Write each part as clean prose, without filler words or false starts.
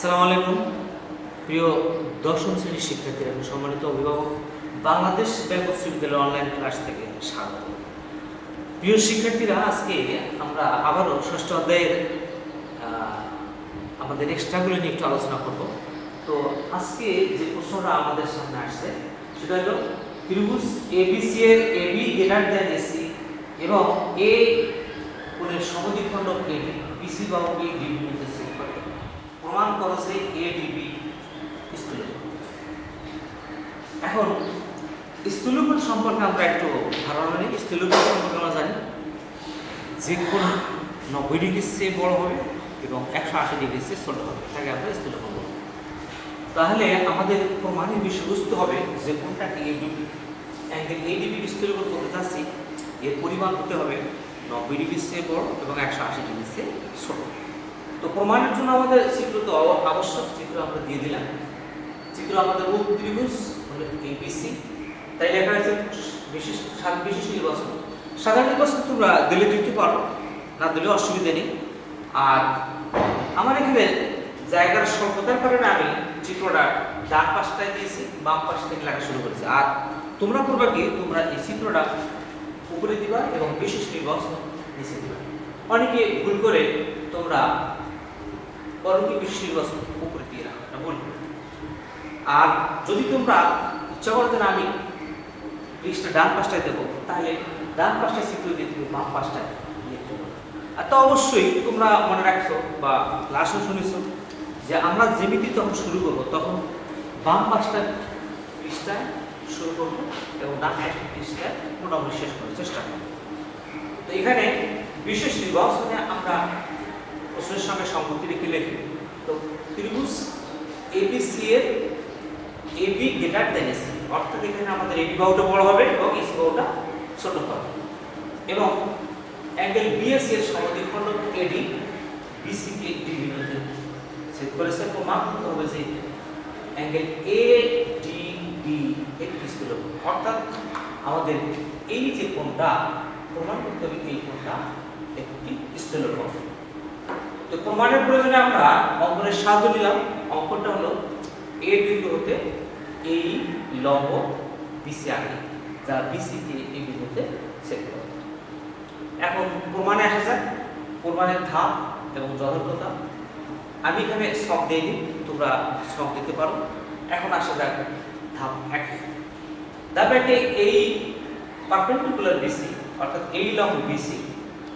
আসসালামু আলাইকুম প্রিয় দশম শ্রেণীর শিক্ষার্থীরা এবং সম্মানিত অভিভাবক, বাংলাদেশ ব্যাংক বিশ্ববিদ্যালয়ের অনলাইন ক্লাস থেকে স্বাগত। প্রিয় শিক্ষার্থীরা, আজকে আমরা আবারও ষষ্ঠ অধ্যায়ের আমাদের এক্সট্রাগুলো নিয়ে একটু আলোচনা করব। তো আজকে যে প্রশ্নটা আমাদের সামনে আসছে সেটা হলো ত্রিভুজ এবিসি এর এবি গ্রেটার দ্যান এসি এবং এ কোণের সমদ্বিখণ্ড এবি বিসি বাহুকে ডিবি মধ্যে ছেদ করে প্রমাণ করেছে এডিবি স্থূলকোণ। এখন স্থূলকোণ সম্পর্কে আমরা একটু ধারণা নিই। স্থূলকোণ সম্পর্কে আমরা জানি যে কোণ 90 ডিগ্রির চেয়ে বড় হবে এবং 180 ডিগ্রির চেয়ে ছোট হবে, তাকে আমরা স্থূলকোণ বলব। তাহলে আমাদের প্রমাণের বিষয়বস্তু হবে যে কোণটাকে এডিবি অ্যাঙ্গেল এডিবি স্থূলকোণ করতে যাচ্ছি, এর পরিমাণ হতে হবে 90 ডিগ্রির চেয়ে বড় এবং 180 ডিগ্রির চেয়ে ছোট। তো প্রমাণের জন্য আমাদের চিত্র তো আবশ্যক, চিত্র আমরা দিয়ে দিলাম। চিত্র আমাদের মূল ত্রিভুজ হলো এবিসি, তাই লেখা আছে বিশেষ নির্বাচন। সাধারণ নির্বাচন তোমরা দিলে দিতে পারো, না দিলে অসুবিধা নেই। আর আমার এখানে জায়গার স্বল্পতার কারণে আমি চিত্রটা ডান পাশটায় দিয়েছি, বাম পাশ থেকে লেখা শুরু করেছি। আর তোমরা করবা কি, তোমরা এই চিত্রটা উপরে দিবা এবং বিশেষ নির্বাচন নিচে দিবা। অনেকে ভুল করে তোমরা পরবর্তী বিশেষ নির্বাচন উপরে দিয়ে রাখো, এটা ভুল। আর যদি তোমরা ইচ্ছা করো যে আমি পৃষ্ঠা ডান পাশটায় দেবো, তাহলে ডান পাশটায় চিত্র দিয়ে তুমি বাম পাশটায় লিখতে পারো। আর তো অবশ্যই তোমরা মনে রাখছো বা ক্লাসও শুনেছো যে আমরা জ্যামিতি যখন শুরু করবো তখন বাম পাশটায় পৃষ্ঠায় শুরু করবো এবং ডান পাশটায় পৃষ্ঠায় মোটামুটি শেষ করার চেষ্টা করবো। তো এখানে বিশেষ নির্বাচনে আমরা প্রশ্নের সঙ্গে সম্পত্তি রেখে লিখি। তো ত্রিভুজ এবিসি এর এবি গ্রেটার দ্যান এসি, অর্থাৎ এখানে আমাদের এবি বাহুটা বড় হবে এবং এসি বাহুটা ছোট হবে এবং অ্যাঙ্গেল বিএসি এর সমদ্বিখণ্ড এডি বিসি কে ডিবি মধ্যে ছেদ করেছে। প্রমাণ করতে হবে যে অ্যাঙ্গেল এডিবি একটি স্থূলকোণ, অর্থাৎ আমাদের এই যে কোণটা প্রমাণ করতে হবে এই কোণটা একটি স্থূলকোণ। তো প্রমাণের প্রয়োজনে আমরা অঙ্কনের সাহায্য নিলাম। অঙ্কনটা হলো এ বিন্দু হতে এই লম্ব বিসি আগে, যা বিসি কে এই বিন্দুতে ছেদ করে। এখন প্রমাণে আসা যাক। প্রমাণের ধাপ এবং যথার্থতা আমি এখানে ছক দিইনি, তোমরা ছক দিতে পারো। এখন আসা যাক ধাপ 1। ধাপ 1 এই পারপেন্ডিকুলার বিসি, অর্থাৎ এই লম্ব বিসি,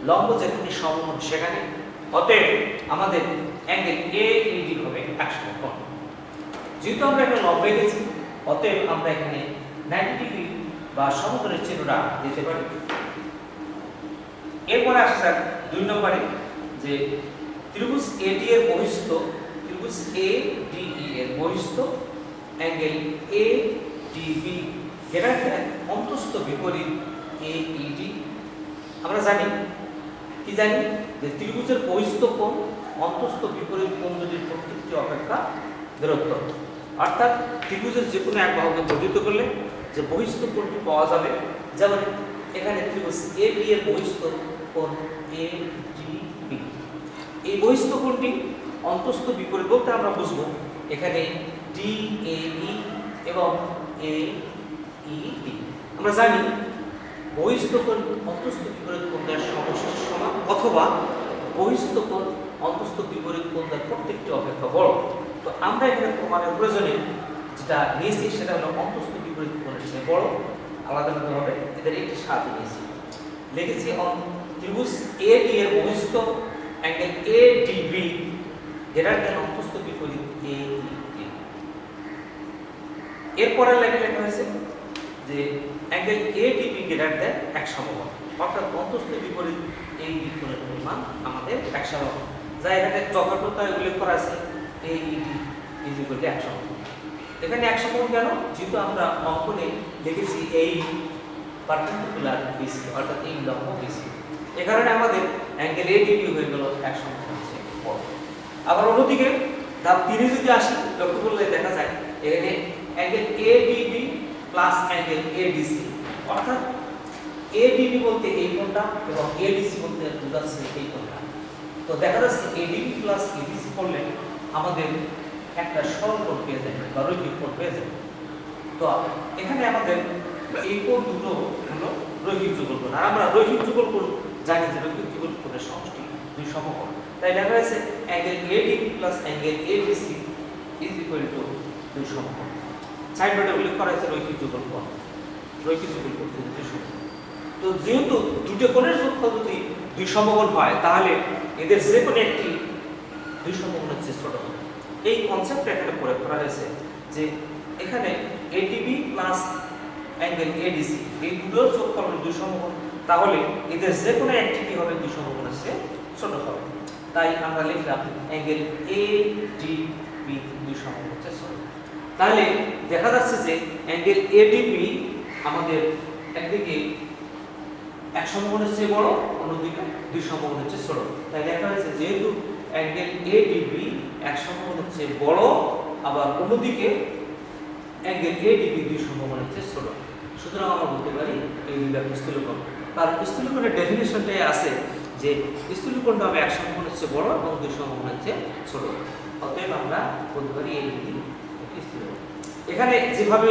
লম্ব যেখানে সমকোণ সেখানে, অতএব আমাদের অ্যাঙ্গেল এডি হবে 180 কোণ। যেহেতু আমরা এখানে লম্ব গেছি, অতএব আমরা এখানে 90 ডিগ্রি বা সমকোণের চিহ্নটা দিতে পারি। এরপরে আসা যাক 2 নম্বরে, যে ত্রিভুজ এডি এর বহিস্থ, ত্রিভুজ এডিই এর বহিস্থ অ্যাঙ্গেল এডিবি গ্রেটার দ্যান অন্তস্থ বিপরীত এইডি। আমরা জানি কি জানি যে ত্রিভুজের বহিস্থ কোণ অন্তস্থ বিপরীত কোণ দুটির প্রত্যেকটি অপেক্ষা বৃহত্তর, অর্থাৎ ত্রিভুজের যে কোনো এক বাহুকে বর্ধিত করলে যে বহিস্থ কোণটি পাওয়া যাবে। যেমন এখানে ত্রিভুজ এবি এর বহিস্থ কোণ এডিবি, এই বহিস্থ কোণটি অন্তস্থ বিপরীত বলতে আমরা বুঝবো এখানে ডিএই এবং এইডি। আমরা জানি বহিস্থ কোণ অন্তস্থ বিপরীত কোণ দ্বারা সমষ্টির সমান, অথবা বহিস্থ কোণ অন্তস্থ বিপরীত কোণ দ্বারা প্রত্যেকটি অপেক্ষা বড়। তো আমরা এখানে প্রমাণের প্রয়োজনে যেটা নিয়েছি সেটা হলো অন্তস্থ বিপরীত কোণের চেয়ে বড়। আলাদাভাবে এদের একটি সাহায্য নিয়েছি, লিখেছি ত্রিভুজ এডি এর বহিস্থ অ্যাঙ্গেল এডিবি গ্রেটার দ্যান অন্তস্থ বিপরীত এইডি। এরপরে লেখা হয়েছে যে অ্যাঙ্গেল এডিবি গ্রেটার দ্যান 180 কোণ, অর্থাৎ অন্তস্থ বিপরীত এই কোণের পরিমাণ আমাদের 180 কোণ, যা এখানে যথার্থতায় উল্লেখ করা আছে এইডি ইজ ইকুয়াল টু 180 কোণ। এখানে 180 কোণ কেন? যেহেতু আমরা অঙ্কনে লিখেছি এই পারপেন্ডিকুলার বিসি, অর্থাৎ এই লম্ব বিসি, এ কারণে আমাদের অ্যাঙ্গেল এডিবি হয়ে গেল 180 কোণ বড়। আবার অন্যদিকে ধাপ 3 যদি আসি, লক্ষ্য করলে দেখা যায় এখানে angle ADB plus angle ADC, অর্থাৎ এডিবি বলতে এই কোণটা এবং এডিসি বলতে বোঝাচ্ছে এই কোণটা। তো দেখা যাচ্ছে এডিবি প্লাস এডিসি করলে আমাদের একটা সরল কোণ পেয়ে যাবে বা রৈখিক কোণ পেয়ে যাবে। তো এখানে আমাদের এই কোণ দুটো হলো রৈখিক যুগল কোণ। আর আমরা রৈখিক যুগল কোণ জানি যে রৈখিক যুগল কোণের সমষ্টি দুই সমকোণ। তাই লেখা হয়েছে angle ADB plus angle ABC is equal two দুই সমকোণ। সাইডবোর্ডে উল্লেখ করা হয়েছে রৈখিক যুগল কোণ, রৈখিক যুগল কোণ দুই সমকোণ। তো যেহেতু দুটো কোণের যোগফল যদি দুই সমকোণ হয় তাহলে এদের যে কোনো একটি দুই সমকোণের চেয়ে ছোট হবে। এই কনসেপ্টটা এখানে প্রয়োগ করা হয়েছে যে এখানে এডিবি প্লাস অ্যাঙ্গেল এডিসি এই দুটোর যোগফল হলো দুই সমকোণ, তাহলে এদের যে কোনো একটি কি হবে দুই সমকোণের চেয়ে ছোট হবে। তাই আমরা লিখলাম অ্যাঙ্গেল এডিবি দুই সমকোণের চেয়ে ছোট। তাহলে দেখা যাচ্ছে যে অ্যাঙ্গেল এডিবি আমাদের একদিকে এক সমকোণের চেয়ে বড়, অন্যদিকে দুই সমকোণের চেয়ে ছোট। তাই দেখা হয়েছে যেহেতু অ্যাঙ্গেল এডিবি এক সমকোণের চেয়ে বড়, আবার অন্যদিকে অ্যাঙ্গেল এডিবি দুই সমকোণের চেয়ে ছোট, সুতরাং আমরা বলতে পারি এই দুইটা স্থূলকোণ। তার স্থূলকোণের ডেফিনেশনটাই আছে যে স্থূলকোণটা হবে এক সমকোণের চেয়ে বড় এবং দুই সমকোণের চেয়ে ছোট। অতএব আমরা বলতে পারি এই দুটি একটি স্থূলকোণ। এখানে যেভাবে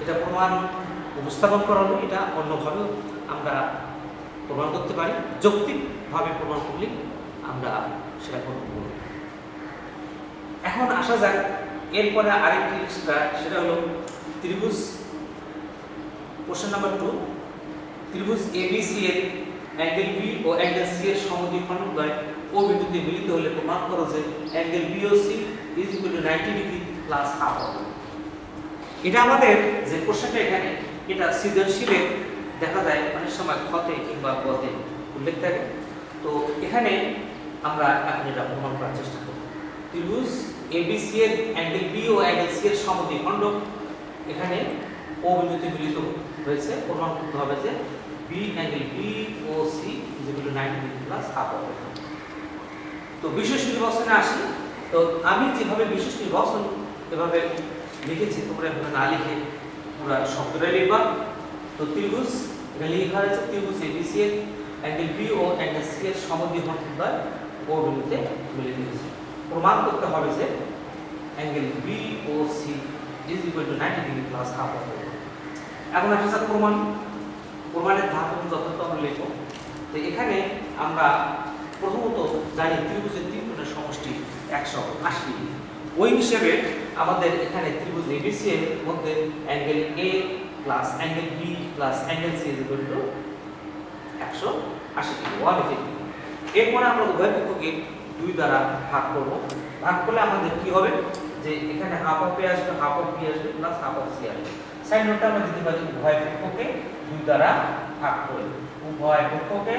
এটা প্রমাণ উপস্থাপন করা হলো এটা অন্যভাবেও আমরা প্রমাণ করতে পারি, যৌক্তিকভাবে প্রমাণ করলে আমরা সেটা করব। এখন আসা যাক এরপরে আরেকটি সেটা হলো ত্রিভুজ। কোশ্চেন নাম্বার 2, ত্রিভুজ এবিসি এর অ্যাঙ্গেল বি ও অ্যাঙ্গেল সি এর সমদ্বিখণ্ডদ্বয় ও বিন্দুতে মিলিত হলে প্রমাণ করো যে angle B O C is equal to 90 degree plus half হবে। এটা আমাদের যে কোশ্চেনটা এখানে এটা সৃজনশীলে দেখা যায় অনেক সময় ক্ষতে কিংবা গতে উল্লেখ থাকে। তো এখানে আমরা এখন এটা প্রমাণ করার চেষ্টা করব। ত্রিভুজ এবিসি এর অ্যাঙ্গেল বি ও অ্যাঙ্গেল সি এর সমদ্বিখণ্ড এখানে ও বিন্দুতে মিলিত হয়েছে, প্রমাণ করতে হবে যে B angle B O C is equal to 90 degree plus half হবে। তো বিশেষ নির্বাচনে আসি। তো আমি যেভাবে বিশেষ নির্বাচন এভাবে লিখেছি তোমরা এভাবে না লিখে তোমরা শব্দটা লিখবা। তো ত্রিভুজ এখানে লেখা হয়েছে ত্রিভুজ এবিসি এর অ্যাঙ্গেল বি ও অ্যাঙ্গেল সি এর সমদ্বিখণ্ডদ্বয় ও বিন্দুতে মিলিত হয়েছে। প্রমাণ করতে হবে যে angle B O C is equal to 90 degree plus half হবে। এখন আসা যাক প্রমাণের ধাপ যথাযথ আমরা লিখব। তো এখানে আমরা প্রথমত জানি ত্রিভুজের তিন কোণের সমষ্টি 180 ডিগ্রি। ওই হিসেবে আমাদের এখানে ত্রিভুজ এবিসি এর মধ্যে angle A plus angle B plus angle C is equal to 180 degree, 180 degree. এরপরে আমরা উভয় পক্ষকে 2 দ্বারা ভাগ করব। ভাগ করলে আমাদের কি হবে যে এখানে হাফ অফ এ আসবে, হাফ অফ বি আসবে প্লাস হাফ অফ সি আসবে। সাইন নোটটা আমরা দিতে পারি উভয় পক্ষকে 2 দ্বারা ভাগ করে। উভয় পক্ষকে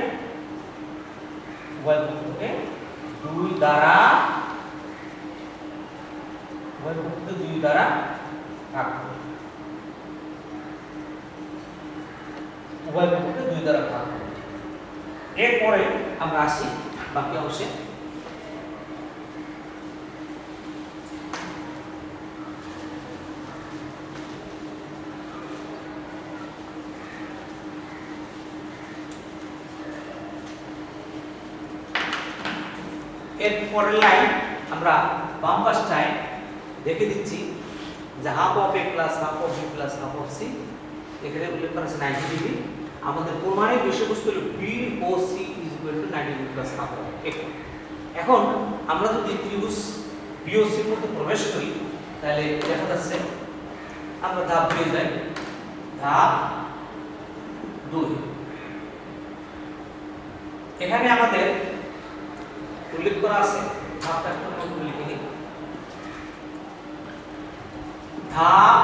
2 দ্বারা ভাগ করে। উভয় পক্ষকে 2 দ্বারা ভাগ করে। এরপরে আমরা আসি বাকি অংশে। এর পরের লাইন আমরা বাম পাশটায় দেখে দিচ্ছি যে half of A plus half of B plus half of C এখানে উল্লেখ করা আছে 90 ডিগ্রি। আমাদের প্রমাণের বিষয়বস্তু হলো B O C is equal to 90 degree plus half of A. এখন আমরা যদি ত্রিভুজ বি ও সি এর মধ্যে প্রবেশ করি তাহলে দেখা যাচ্ছে আমরা ধাপ 2 যাই। ধাপ 2 এখানে আমাদের উল্লেখ করা আছে ধাপটা একটু লিখে নিই। ধাপ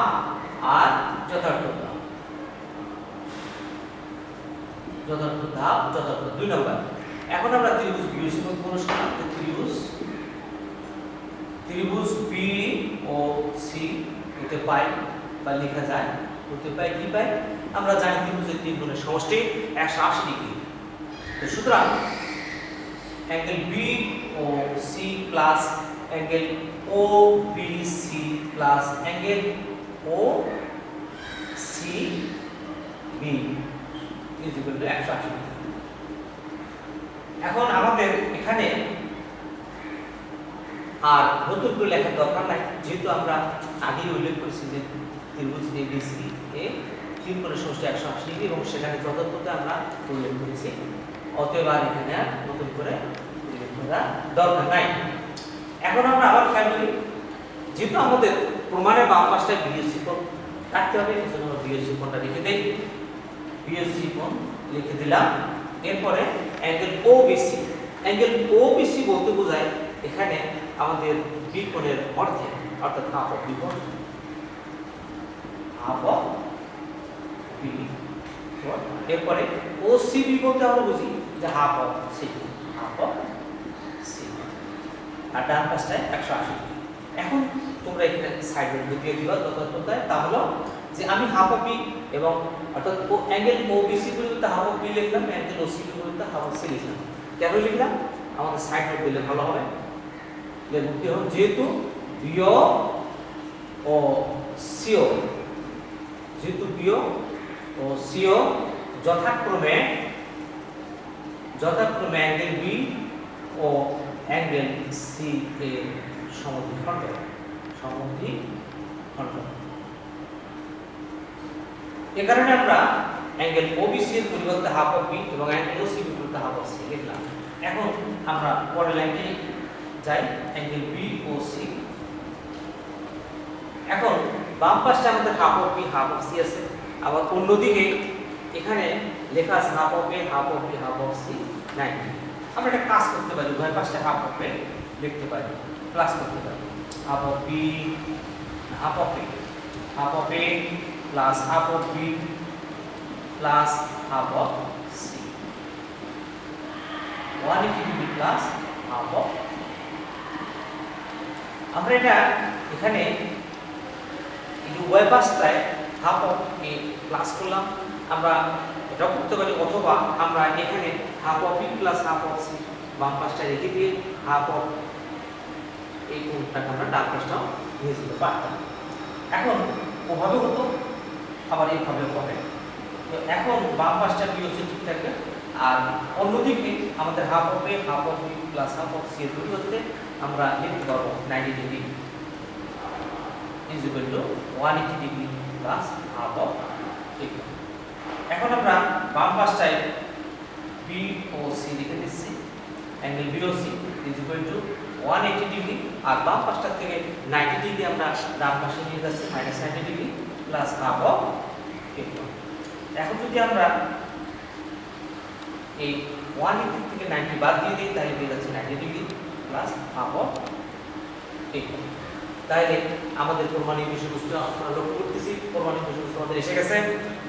আর যথার্থ ধাপ, যথার্থ ধাপ, যথার্থ 2 নম্বর। এখন আমরা ত্রিভুজ বি ও সি এর প্রবেশ করলাম। ত্রিভুজ বি ও সি হতে পাই বা লেখা যায় হতে পাই কি পাই আমরা জানি ত্রিভুজের তিন কোণের সমষ্টি 180 ডিগ্রি। তো সুতরাং angle B O C plus angle O B C plus angle O C B is equal to 180 degree. এখন আমাদের এখানে আর নতুন করে লেখার দরকার নাই, যেহেতু আমরা আগেই উল্লেখ করেছি যে ত্রিভুজ এবিসি এ তিন কোণের সমষ্টি 180 ডিগ্রি এবং সেখানে যথার্থতা আমরা উল্লেখ করেছি, অতএব আর এখানে আর নতুন করে উল্লেখ করার দরকার নাই। এখন আমরা আবার খেয়াল করি, যেহেতু আমাদের প্রমাণের বাম পাশটায় বিএসসি কোণ কাটতে হবে, এই জন্য আমরা বিএসসি কোণটা লিখে দেই। বিএসসি কোণ লিখে দিলাম। এরপরে অ্যাঙ্গেল ওবিসি, অ্যাঙ্গেল ওবিসি বলতে বোঝায় এখানে আমাদের বি কোণের অর্ধেক, অর্থাৎ হাফ অফ বি কোণ, হাফ অফ বি। এরপরে ওসিবি বলতে আমরা বুঝি যে half of C, half of C, আর ডান পাশটায় 180 ডিগ্রি। এখন তোমরা এখানে সাইড দিয়ে দিবা যথাযথতায়, তা হলো যে আমি হাফ অফ বি এবং অর্থাৎ অ্যাঙ্গেল ওবিসি পর্যন্ত হাফ অফ বি লিখলাম, অ্যাঙ্গেল ওসিবি পর্যন্ত হাফ অফ সি লিখলাম। কেন লিখলাম? আমাদের সাইড নোট দিলে ভালো হবে। যেহেতু বিও ও সিও, যেহেতু বিও ও সিও যথাক্রমে অ্যাঙ্গেল বি ও অ্যাঙ্গেল সি এর সমদ্বিখণ্ড, এ কারণে আমরা অ্যাঙ্গেল ওবিসি এর পরিবর্তে হাফ অফ বি এবং অ্যাঙ্গেল ওসিবি এর পরিবর্তে হাফ অফ সি লিখলাম। এখন আমরা পরের লাইনে যাই, অ্যাঙ্গেল বি ও সি। এখন বাম পাশে আমাদের half of B half of C আছে, আবার অন্যদিকে এখানে লেখা আছে half of A half of B half of C 90। আমরা একটা কাজ করতে পারি, উভয় পাশে হাফ অফ এ লিখতে পারি, প্লাস করতে পারি। Half of B half of A, half of A plus half of B plus half of C, 180 degree plus half of. আমরা এটা এখানে এই উভয় পাশটায় হাফ অফ এ প্লাস করলাম, আমরা এটাও করতে পারি, অথবা আমরা এখানে half of B plus half of C বাম পাশটা রেখে দিয়ে হাফ অফ এই কোণটাকে আমরা ডান পাশটাও নিয়ে যেতে পারতাম। এখন ওভাবে হতো, আবার এইভাবে হবে। তো এখন বাম পাশটা বিওসি ঠিক থাকবে, আর অন্যদিকে আমাদের half of A half of B plus half of C এর পরিবর্তে আমরা লিখতে পারবো 90 degree is equal to 180 degree plus half of A. এখন আমরা বাম পাশটায় বি ও সি লিখে দিচ্ছি, angle BOC is equal to 180 degree, আর বাম পাশটা থেকে 90 ডিগ্রি আমরা ডান পাশে নিয়ে যাচ্ছি, -90 degree plus half of A. এখন যদি আমরা এই 180 থেকে 90 বাদ দিয়ে দিই, তাহলে পেয়ে যাচ্ছে 90 ডিগ্রি প্লাস হাফ অফ এ। তাহলে আমাদের প্রমাণিত বিষয়বস্তু আমরা লক্ষ্য করতেছি, প্রমাণিত বিষয়বস্তু আমাদের এসে গেছে।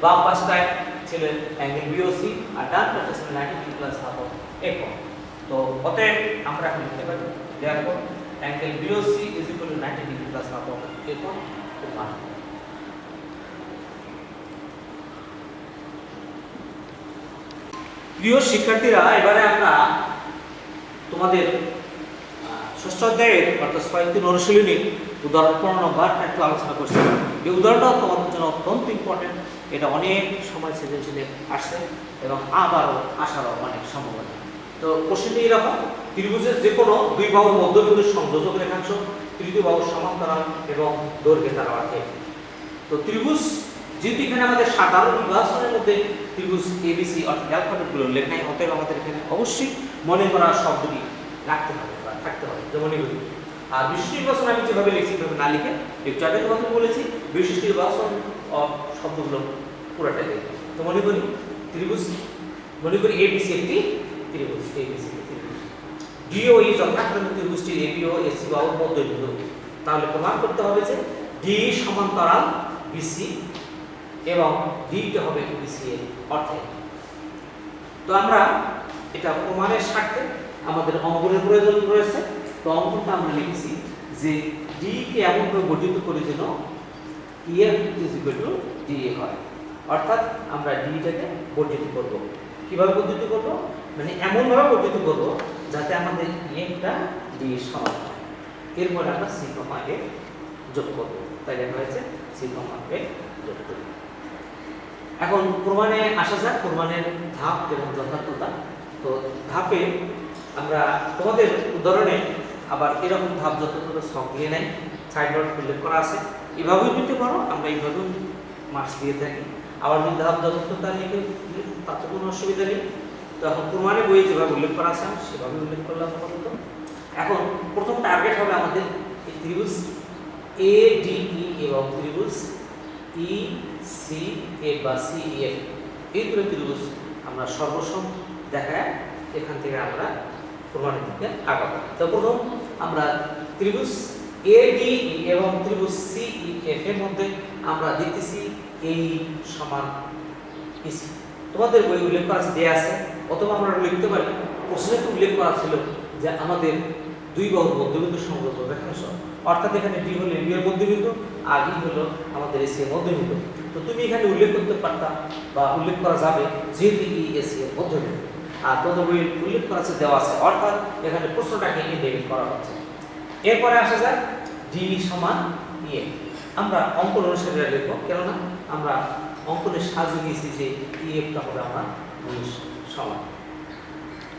বাম পাশটায় ছিল অ্যাঙ্গেল বিওসি আর ডান পাশে ছিল 90 degree plus half of A. তো অতএব আমরা এখন লিখতে পারি therefore angle BOC is equal to 90 degree plus half of A প্রমাণ। প্রিয় শিক্ষার্থীরা, এবারে আমরা তোমাদের ষষ্ঠ অধ্যায়ের অর্থাৎ 6 অনুশীলনীর উদাহরণ 15 নম্বরটা একটু আলোচনা করছি। এই উদাহরণটা তোমাদের জন্য অত্যন্ত ইম্পর্টেন্ট, এটা অনেক সময় সৃজনশীলে আসছে এবং আবারও আসারও অনেক সম্ভাবনা। তো কোশ্চেনটি এরকম, ত্রিভুজের যে কোনো দুই বাহুর মধ্যবিন্দুর সংযোজক রেখাংশ তৃতীয় বাহুর সমান্তরাল এবং দৈর্ঘ্যে তার অর্ধেক। তো ত্রিভুজ যেহেতু এখানে আমাদের সাধারণ বিভাজনের মধ্যে ত্রিভুজ এবিসি অর্থাৎ অ্যালফাবেটগুলো লেখা নেই, অতএব আমাদের এখানে অবশ্যই মনে করা শব্দটি রাখতে হবে বা থাকতে হবে, যেমন এগুলি। আর বিশিষ্ট নির্বাচন আমি যেভাবে লিখছি সেভাবে না লিখে একটু আগে তোমাকে বলেছি বিশিষ্ট নির্বাচন শব্দগুলো পুরোটাই লিখবে। তো মনে করি ত্রিভুজ, মনে করি এবিসি একটি ত্রিভুজ, এবিসি ত্রিভুজ, ডিওই যথাক্রমে ত্রিভুজটির এবি ও এসি বাহুর মধ্যবিন্দু। তাহলে প্রমাণ করতে হবে যে ডি সমান্তরাল বিসি এবং ডিটা হবে বিসি এর অর্ধেক। তো আমরা এটা প্রমাণের স্বার্থে আমাদের অঙ্কনের প্রয়োজন রয়েছে। তো অঙ্কনটা আমরা লিখছি যে ডি কে এমনভাবে বর্ধিত করে যেন F is equal two DA হয়, অর্থাৎ আমরা ডিটাকে বর্ধিত করব। কিভাবে বর্ধিত করব? মানে এমনভাবে বর্ধিত করব যাতে আমাদের এফটা ডি এর সমান হয়। এরপর আমরা সি কমা এ যোগ করব, তাই লেখা হয়েছে সি কমা এ যোগ করব। এখন প্রমাণে আসা যাক, প্রমাণের ধাপ এবং যথার্থতা। তো ধাপে আমরা তোমাদের উদাহরণে আবার এরকম ধাপ যতগুলো ছক দিয়ে নেয় সাইড নোট উল্লেখ করা আছে, এভাবেও দিতে পারো, আমরা এইভাবেও মার্কস দিয়ে থাকি। আবার যদি ধাপ যথার্থতা লিখে তাতে কোনো অসুবিধা নেই। তো এখন প্রমাণে বইয়ে যেভাবে উল্লেখ করা আছে সেভাবে উল্লেখ করলাম পর্যন্ত। এখন প্রথম টার্গেট হবে আমাদের এই ত্রিভুজ এ ডি ই এবং ত্রিভুজ ই সি এ বা সি এফ, এই দুটো ত্রিভুজ আমরা সর্বসম দেখায় এখান থেকে আমরা প্রমাণের দিকে আগাবো। তো প্রথম আমরা ত্রিভুজ এ ডি ই এবং ত্রিভুজ সি ই এফ এর মধ্যে আমরা দেখতেছি এই সমান ইসি। তোমাদের বই উল্লেখ করা দেয়া আছে, অথবা আমরা লিখতে পারি প্রশ্নে উল্লেখ করা ছিল যে আমাদের দুই বাহুর মধ্যবিন্দু সংগ্রহ রেখাংশ, অর্থাৎ এখানে ডি হলো এবি এর মধ্যবিন্দু আর ই হলো আমাদের এসি এর মধ্যবিন্দু। তো তুমি এখানে উল্লেখ করতে পারতাম বা উল্লেখ করা যাবে যেহেতু ই এসি এর মধ্যবিন্দু, আর তোমাদের বই উল্লেখ করা আছে দেওয়া আছে, অর্থাৎ এখানে প্রশ্নটাকে ইন্ডিকেট করা হচ্ছে। এরপরে আসা যায় ডি সমান ইএ। আমরা অঙ্কন অনুসারে লিখবো, কেননা আমরা অঙ্কনের সাহায্য নিয়েছি যে ইএফটা হবে আমার 19 সমান।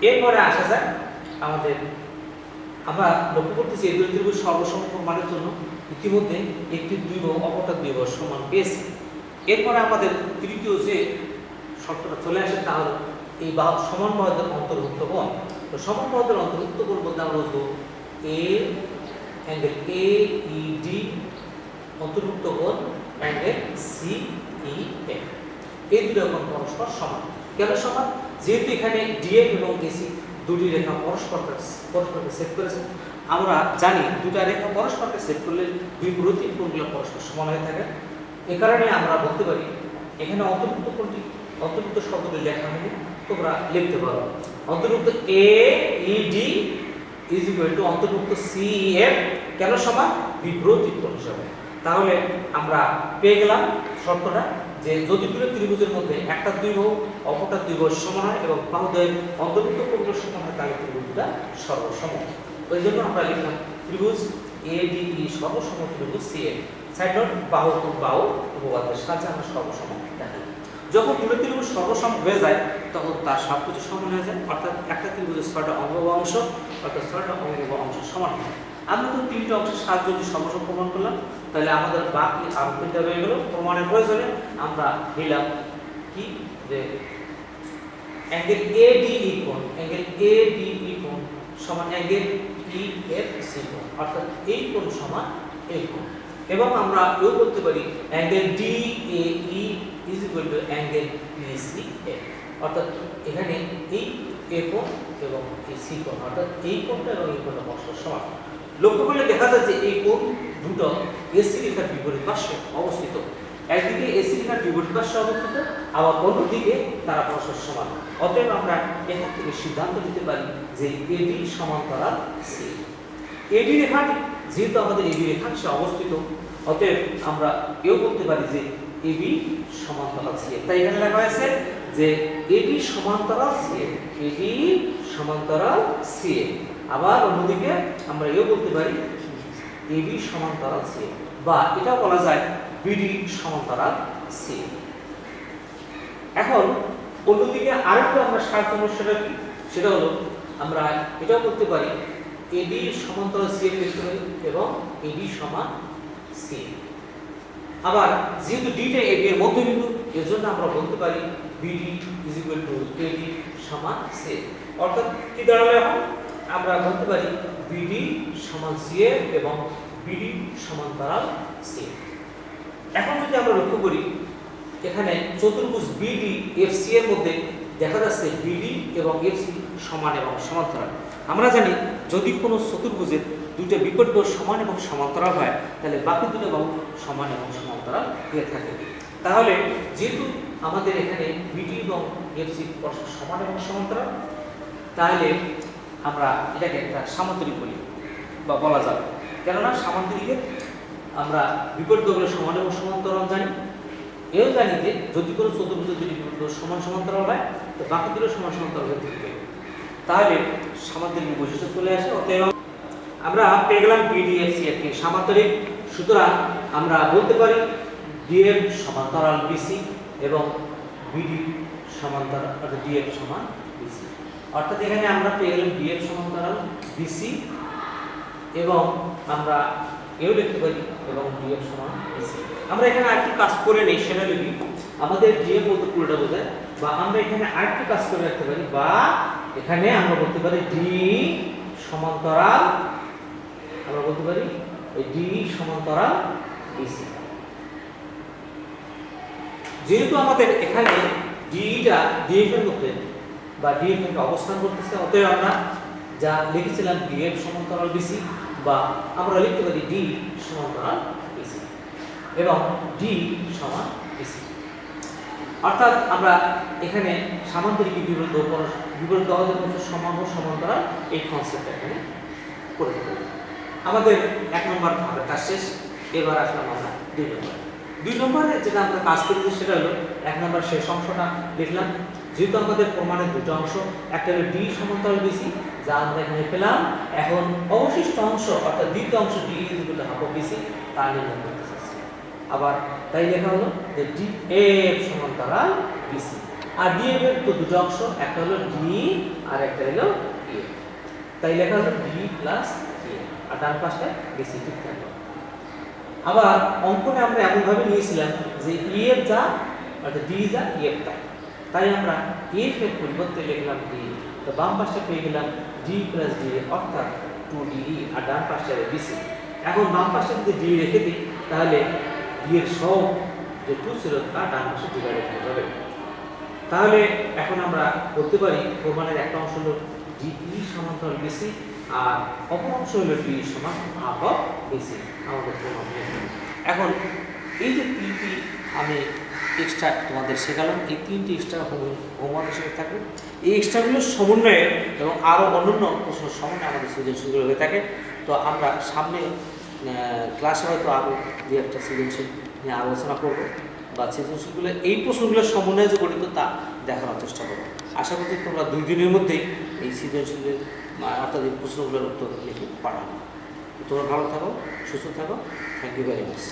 এরপরে আসা যায় আমাদের, আমরা লক্ষ্য করতেছি এই দুই ত্রিভুজ সর্বসম প্রমাণের জন্য ইতিমধ্যে একটি দুই বাহু অপরটা দুই বাহু সমান পেয়েছি। এরপরে আমাদের তৃতীয় যে শর্তটা চলে আসে তা হলো এই বাহু সমান বাহুদের অন্তর্ভুক্ত কোণ। তো সমান বাহুদের অন্তর্ভুক্ত কোণ বলতে আমরা বুঝবো এ অ্যাঙ্গেল এ ই ডি অন্তর্ভুক্ত কোণ অ্যাঙ্গেল সি ই এফ, এই দুটো কোণ পরস্পর সমান। কেন সমান? যেহেতু এখানে ডিএফ এবং এসি দুটি রেখা পরস্পরকে সেট করেছে। আমরা জানি দুটা রেখা পরস্পরকে সেট করলে দুই প্রতি কোণগুলো পরস্পর সমান হয়ে থাকে। এ কারণে আমরা বলতে পারি এখানে অন্তর্ভুক্ত কোণটি, অন্তর্ভুক্ত শব্দটি লেখা হয়নি, তোমরা লিখতে পারো অন্তর্ভুক্ত A E D is equal to অন্তর্ভুক্ত সি ই এফ কেন সমান? বিপরীত কোণ হিসাবে। তাহলে আমরা পেয়ে গেলাম শর্তটা যে যদি দুটো ত্রিভুজের মধ্যে একটা দুই বাহু অপরটা দুই বাহু সমান হয় এবং বাহুদ্বয়ের অন্তর্ভুক্ত কোণগুলো সমান হয় তাহলে ত্রিভুজটা সর্বসম। ওই জন্য আমরা লিখলাম ত্রিভুজ এ ডি ই সর্বসম ত্রিভুজ সি এফ। সাইড নোট বাহু বাহু উপপাদ্যের সাহায্যে আমরা সর্বসম দেখাই। যখন দুটো ত্রিভুজ সর্বসম হয়ে যায় তখন তার সবকিছু সমান হয়ে যায়, অর্থাৎ একটা ত্রিভুজের 6টা অঙ্গ বা অংশ অর্থাৎ 6টা অঙ্গ বা অংশ সমান হয়। আমরা তো 3টা অংশের সাহায্যে যদি সর্বসম প্রমাণ করলাম তাহলে আমাদের বাকি আরো 3টা রয়ে গেল। প্রমাণের প্রয়োজনে আমরা নিলাম কি যে অ্যাঙ্গেল এ ডি ই কোণ, অ্যাঙ্গেল এ ডি ই কোণ সমান অ্যাঙ্গেল ই এফ সি কোণ, অর্থাৎ এই কোণ সমান এই কোণ। এবং আমরা এও করতে পারি angle D A E is equal to angle P C F, অর্থাৎ এখানে এই এ কোণ এবং এই সি কোণ, অর্থাৎ এই কোণটা এবং এই কোণটা পরস্পর সমান। লক্ষ্য করলে দেখা যায় যে এই কোণ দুটো এসি রেখার বিপরীত পার্শ্বে অবস্থিত। একদিকে এসি রেখার বিপরীত পার্শ্বে অবস্থিত, আবার অন্যদিকে তারা পরস্পর সমান। অতএব আমরা এখান থেকে সিদ্ধান্ত নিতে পারি যে এডি সমান্তরাল সি। এডি রেখাটি যেহেতু আমাদের এবি রেখাংশে অবস্থিত, অতএব আমরা এও বলতে পারি যে এবি সমান্তরাল সি। তাই এখানে লেখা হয়েছে যে এবি সমান্তরাল সি, এবি সমান্তরাল সি। আবার অন্যদিকে আমরা এও বলতে পারি এবি সমান্তরাল সি, বা এটা বলা যায় বিডি সমান্তরাল সি। এখন অন্যদিকে আরেকটা আমরা সার সমস্যাটা কি, সেটা হলো আমরা এটাও করতে পারি এবি সমান্তরাল সি এর লিখতে পারি এবং এবি সমান সি। আবার যেহেতু ডিটা এবি এর মধ্যবিন্দু, এর জন্য আমরা বলতে পারি BD is equal to AB সমান সি। অর্থাৎ কি দাঁড়ালো এখন? আমরা বলতে পারি বিডি সমান সি এবং বিডি সমান্তরাল সি। এখন যদি আমরা লক্ষ্য করি এখানে চতুর্ভুজ বিডি এফসি এর মধ্যে দেখা যাচ্ছে বিডি এবং এফসি সমান এবং সমান্তরাল। আমরা জানি যদি কোনো চতুর্ভুজের দুটো বিপরীত বাহু সমান এবং সমান্তরাল হয় তাহলে বাকি দুটো বাহু সমান এবং সমান্তরাল হয়ে থাকে। তাহলে যেহেতু আমাদের এখানে বিডি এবং এফসি সমান এবং সমান্তরাল, তাহলে আমরা এটাকে একটা সামান্তরিক বলি বা বলা যাবে। কেননা সামান্তরিকে আমরা বিপরীত বাহুগুলো সমান এবং সমান্তরাল জানি। এও জানি যে যদি কোনো চতুর্ভুজের দুটি বিপরীত বাহু সমান সমান্তরাল হয় তো বাকি দুটো সমান সমান্তরাল হয়ে থাকবে, তাহলে সামান্তরিক বৈশিষ্ট্য চলে আসে। অতএব আমরা পেয়ে গেলাম বিডিএফসি একটি সামান্তরিক। সুতরাং আমরা বলতে পারি ডিএফ সমান্তরাল বিসি এবং বিডি সমান্তরাল অর্থাৎ ডিএফ সমান বিসি। অর্থাৎ এখানে আমরা পেয়ে গেলাম ডিএফ সমান্তরাল বিসি এবং আমরা এও লিখতে পারি এবং ডিএফ সমান এসি। আমরা এখানে আরেকটু কাজ করে নেই, সেটা লিখি আমাদের ডিএফ বলতে পুরোটা বোঝায়, বা আমরা এখানে আরেকটু কাজ করে রাখতে পারি, বা এখানে আমরা বলতে পারি ডি সমান্তরাল, আমরা বলতে পারি এই ডি সমান্তরাল ডিসি। যেহেতু আমাদের এখানে ডিটা ডিএফ এর মধ্যে বা ডিএফ এর অবস্থান করতেছে, অতএব আমরা যা লিখেছিলাম ডিএফ সমান্তরাল ডিসি, বা আমরা লিখতে পারি ডি সমান্তরাল ডিসি এবং ডি সমান ডিসি। অর্থাৎ আমরা এখানে সামান্তরিক বিপরীত দহনের মধ্যে সমান ও সমান্তরাল এই কনসেপ্টটা এখানে করে দেব। আমাদের 1 নম্বর ভাগের কাজ শেষ। এবার আসলাম আমরা 2 নম্বর। 2 নম্বরে যেটা আমরা কাজ করেছি সেটা হলো 1 নম্বর শেষ অংশটা লিখলাম। যেহেতু আমাদের প্রমাণের দুটো অংশ, একটা হলো ডি সমান্তরাল ডিসি যা আমরা এখানে পেলাম, এখন অবশিষ্ট অংশ অর্থাৎ দ্বিতীয় অংশ D equal half of DC তা নির্ণয় করতে চাচ্ছি। আবার তাই লেখা হলো যে ডি এফ সমান্তরাল ডিসি। আর ডি এফ এর তো দুটো অংশ, একটা হলো ডি আর একটা হলো এ, তাই লেখা হলো ডি প্লাস এ, আর ডান পাশে ডিসি ঠিক থাকলো। আবার অঙ্কনে আমরা এমনভাবে নিয়েছিলাম যে ই এফ যা অর্থাৎ ডি যা ই এফ তা, তাই আমরা এফ এর পরিবর্তে লিখলাম ডি, তো বাম পাশে পেয়ে গেলাম ডি প্লাস ডি অর্থাৎ 2ডি, আর ডান পাশে ডিসি। এখন বাম পাশে যদি ডি রেখে দিই তাহলে ডি এর সব যে 2 ছিল তা ডান পাশে ডিভাইডেড হয়ে যাবে। তাহলে এখন আমরা বলতে পারি প্রমাণের একটা অংশ হলো ডি সমান্তরাল ডিসি আর অপর অংশ হলো ডি সমান হাফ অফ ডিসি। আমাদের প্রমাণ এখন এই যে তিনটি আমি এক্সট্রা তোমাদের শেখালাম, এই তিনটি এক্সট্রা হোমওয়ার্ক হিসেবে থাকবে। এই এক্সট্রাগুলোর সমন্বয়ে এবং আরও অন্যান্য প্রশ্নের সমন্বয়ে আমাদের সৃজনশীলগুলো হয়ে থাকে। তো আমরা সামনে ক্লাসে হয়তো আরও দু একটা সৃজনশীল নিয়ে আলোচনা করব, বা সৃজনশীলগুলো এই প্রশ্নগুলোর সমন্বয়ে যে গঠিত তা দেখানোর চেষ্টা করবো। আশা করি তোমরা 2 দিনের মধ্যেই এই সৃজনশীলের অর্থাৎ এই প্রশ্নগুলোর উত্তর লিখে পাঠাবো। তোমরা ভালো থাকো, সুস্থ থাকো। Thank you very much.